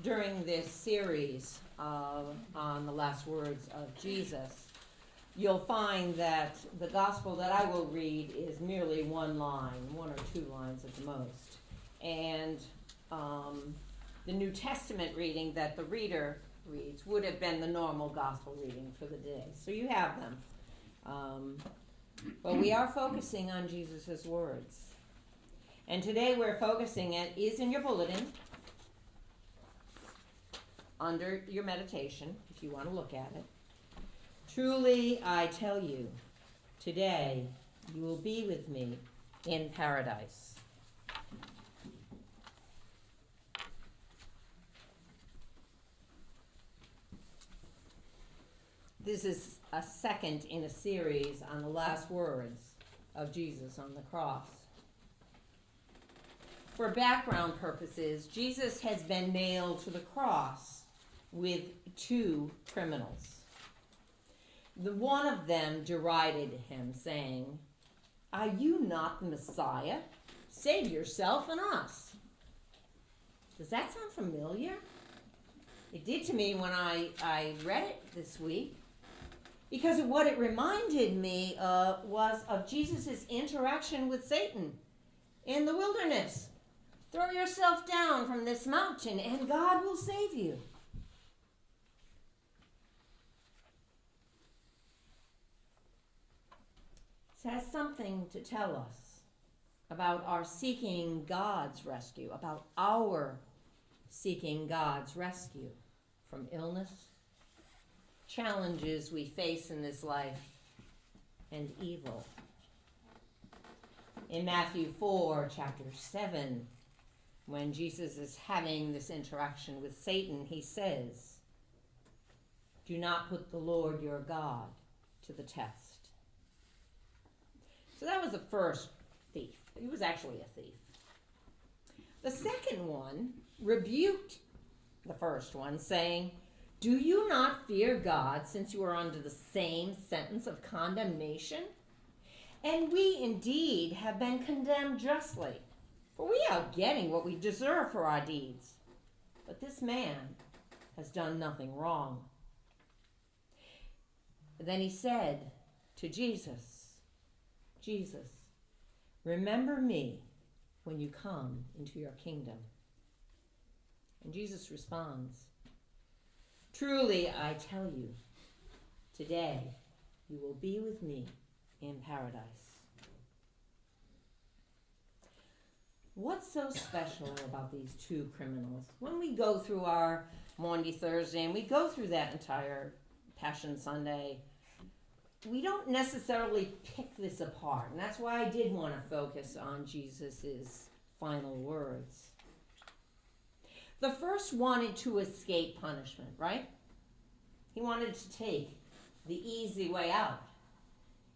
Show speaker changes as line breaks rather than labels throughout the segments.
during this series on the last words of Jesus, you'll find that the gospel that I will read is merely one or two lines at the most. And the New Testament reading that the reader reads would have been the normal gospel reading for the day. So you have them. But we are focusing on Jesus' words. And today we're focusing, it is in your bulletin, under your meditation, if you want to look at it. Truly, I tell you, today you will be with me in paradise. This is a second in a series on the last words of Jesus on the cross. For background purposes, Jesus has been nailed to the cross with two criminals. The one of them derided him, saying, "Are you not the Messiah? Save yourself and us." Does that sound familiar? It did to me when I read it this week, because of what it reminded me was of Jesus' interaction with Satan in the wilderness. Throw yourself down from this mountain and God will save you. This has something to tell us about our seeking God's rescue, about our seeking God's rescue from illness, challenges we face in this life, and evil. In Matthew 4, chapter 7, when Jesus is having this interaction with Satan, he says, "Do not put the Lord your God to the test." So that was the first thief. He was actually a thief. The second one rebuked the first one, saying, "Do you not fear God, since you are under the same sentence of condemnation? And we indeed have been condemned justly, for we are getting what we deserve for our deeds. But this man has done nothing wrong." Then he said to Jesus, "Jesus, remember me when you come into your kingdom." And Jesus responds, "Truly, I tell you, today you will be with me in paradise." What's so special about these two criminals? When we go through our Maundy Thursday and we go through that entire Passion Sunday, we don't necessarily pick this apart. And that's why I did want to focus on Jesus' final words. The first wanted to escape punishment, right? He wanted to take the easy way out.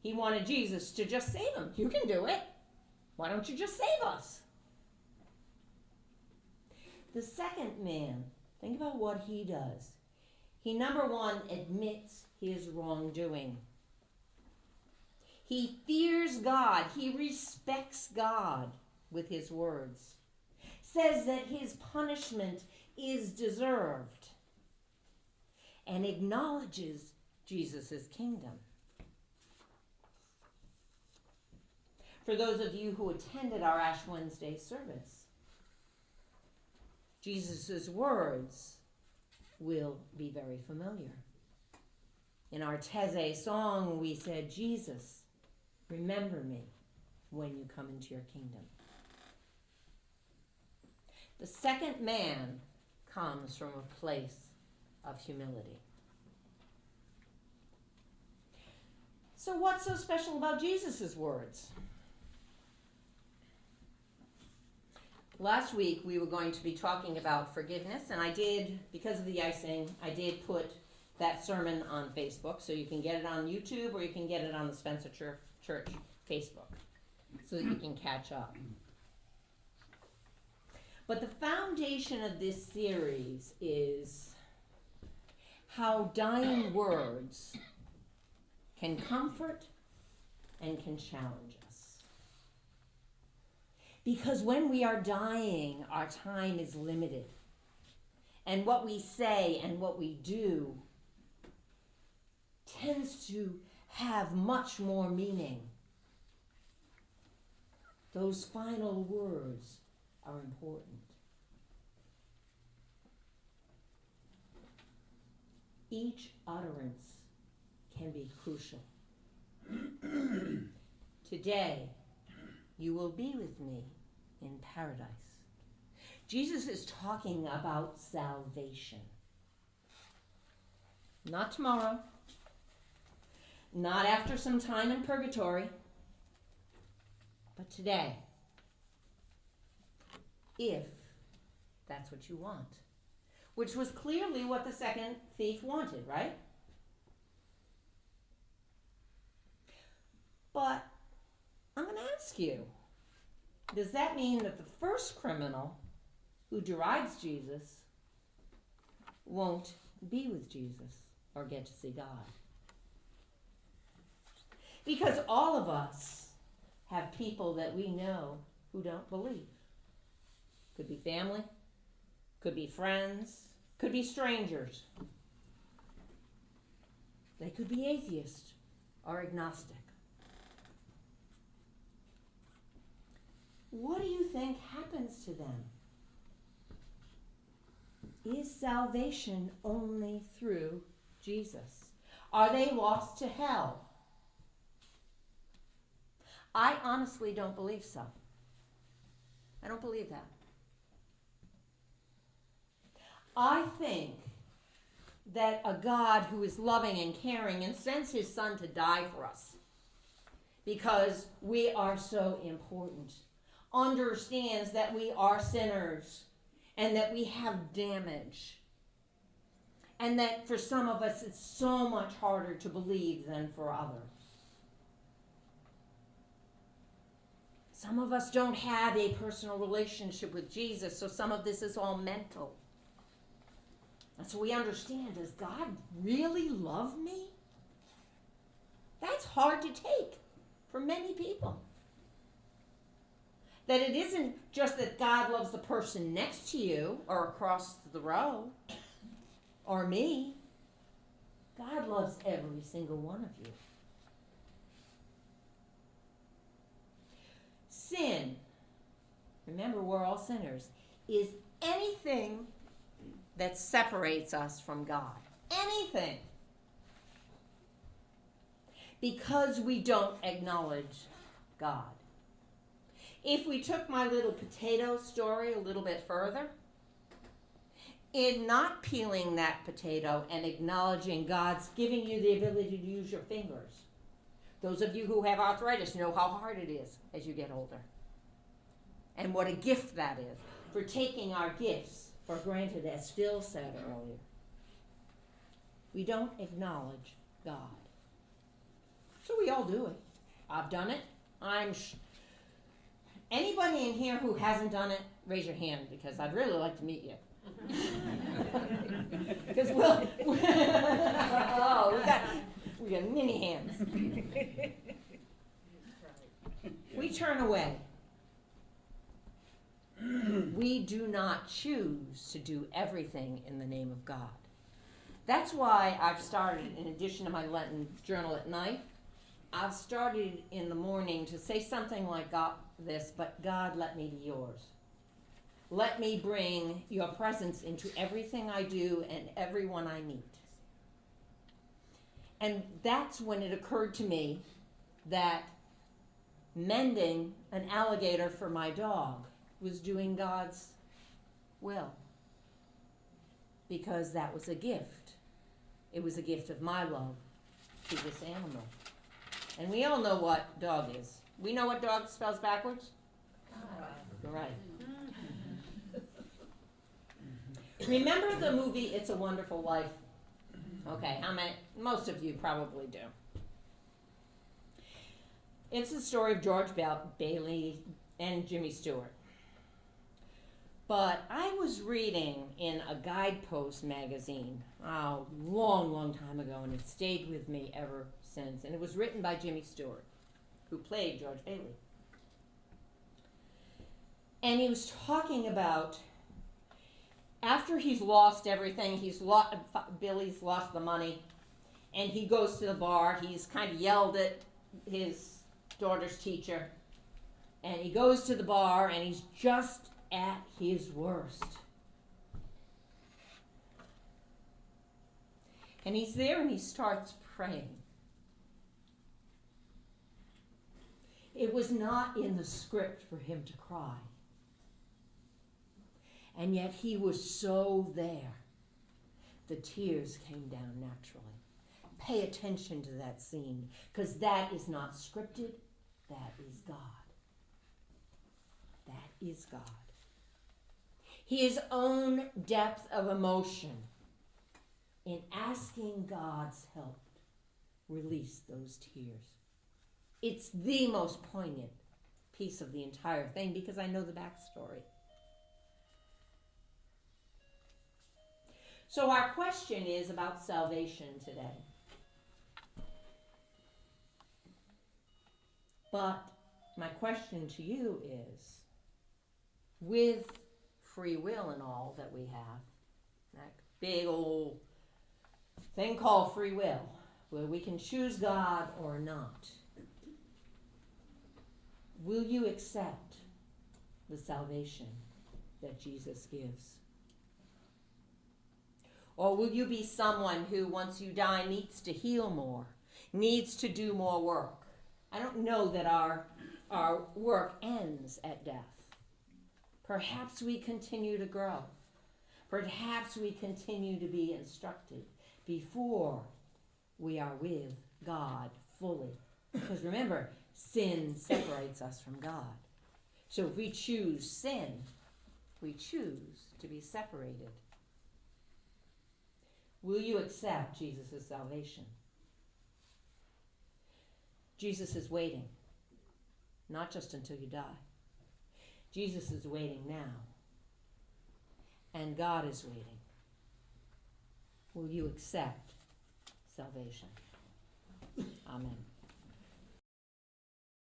He wanted Jesus to just save him. "You can do it. Why don't you just save us?" The second man, think about what he does. He, number one, admits his wrongdoing. He fears God. He respects God with his words. Says that his punishment is deserved. And acknowledges Jesus' kingdom. For those of you who attended our Ash Wednesday service, Jesus' words will be very familiar. In our Teze song, we said, "Jesus, remember me when you come into your kingdom." The second man comes from a place of humility. So what's so special about Jesus' words? Last week we were going to be talking about forgiveness, and I did, because of the icing, I did put that sermon on Facebook, so you can get it on YouTube or you can get it on the Spencer Church Facebook, so that you can catch up. But the foundation of this series is how dying words can comfort and can challenge us. Because when we are dying, our time is limited. And what we say and what we do tends to have much more meaning. Those final words are important. Each utterance can be crucial. Today, you will be with me in paradise. Jesus is talking about salvation. Not tomorrow, not after some time in purgatory, but today, if that's what you want. Which was clearly what the second thief wanted, right? But I'm going to ask you, does that mean that the first criminal who derides Jesus won't be with Jesus or get to see God? Because all of us have people that we know who don't believe. Could be family, could be friends, could be strangers. They could be atheist or agnostic. What do you think happens to them? Is salvation only through Jesus? Are they lost to hell? I honestly don't believe so. I don't believe that. I think that a God who is loving and caring and sends his son to die for us because we are so important, understands that we are sinners and that we have damage, and that for some of us it's so much harder to believe than for others. Some of us don't have a personal relationship with Jesus, so some of this is all mental. And so we understand, does God really love me? That's hard to take for many people. That it isn't just that God loves the person next to you or across the row or me. God loves every single one of you. Sin, remember we're all sinners, is anything that separates us from God. Anything. Because we don't acknowledge God. If we took my little potato story a little bit further, in not peeling that potato and acknowledging God's giving you the ability to use your fingers, those of you who have arthritis know how hard it is as you get older. And what a gift that is for taking our gifts for granted, as Still said earlier. We don't acknowledge God. So we all do it. I've done it. Anybody in here who hasn't done it, raise your hand, because I'd really like to meet you. Because we got many hands. We turn away. We do not choose to do everything in the name of God. That's why I've started, in addition to my Lenten journal at night, I've started in the morning to say something like this, but God, let me be yours. Let me bring your presence into everything I do and everyone I meet. And that's when it occurred to me that mending an alligator for my dog was doing God's will. Because that was a gift. It was a gift of my love to this animal. And we all know what dog is. We know what dog spells backwards? Right. Remember the movie It's a Wonderful Life? Okay, most of you probably do. It's the story of George Bailey and Jimmy Stewart. But I was reading in a Guidepost magazine, long time ago, and it stayed with me ever since. And it was written by Jimmy Stewart, who played George Bailey. And he was talking about after he's lost everything, Billy's lost the money, and he goes to the bar. He's kind of yelled at his daughter's teacher, and he goes to the bar, and he's just at his worst. And he's there, and he starts praying. It was not in the script for him to cry. And yet he was so there. The tears came down naturally. Pay attention to that scene, because that is not scripted. That is God. That is God. His own depth of emotion in asking God's help released those tears. It's the most poignant piece of the entire thing because I know the backstory. So our question is about salvation today. But my question to you is, with free will and all that we have, that big old thing called free will, where we can choose God or not, will you accept the salvation that Jesus gives? Or will you be someone who, once you die, needs to heal more, needs to do more work? I don't know that our work ends at death. Perhaps we continue to grow. Perhaps we continue to be instructed before we are with God fully. Because remember, sin separates us from God. So if we choose sin, we choose to be separated. Will you accept Jesus' salvation? Jesus is waiting, not just until you die. Jesus is waiting now, and God is waiting. Will you accept salvation? Amen.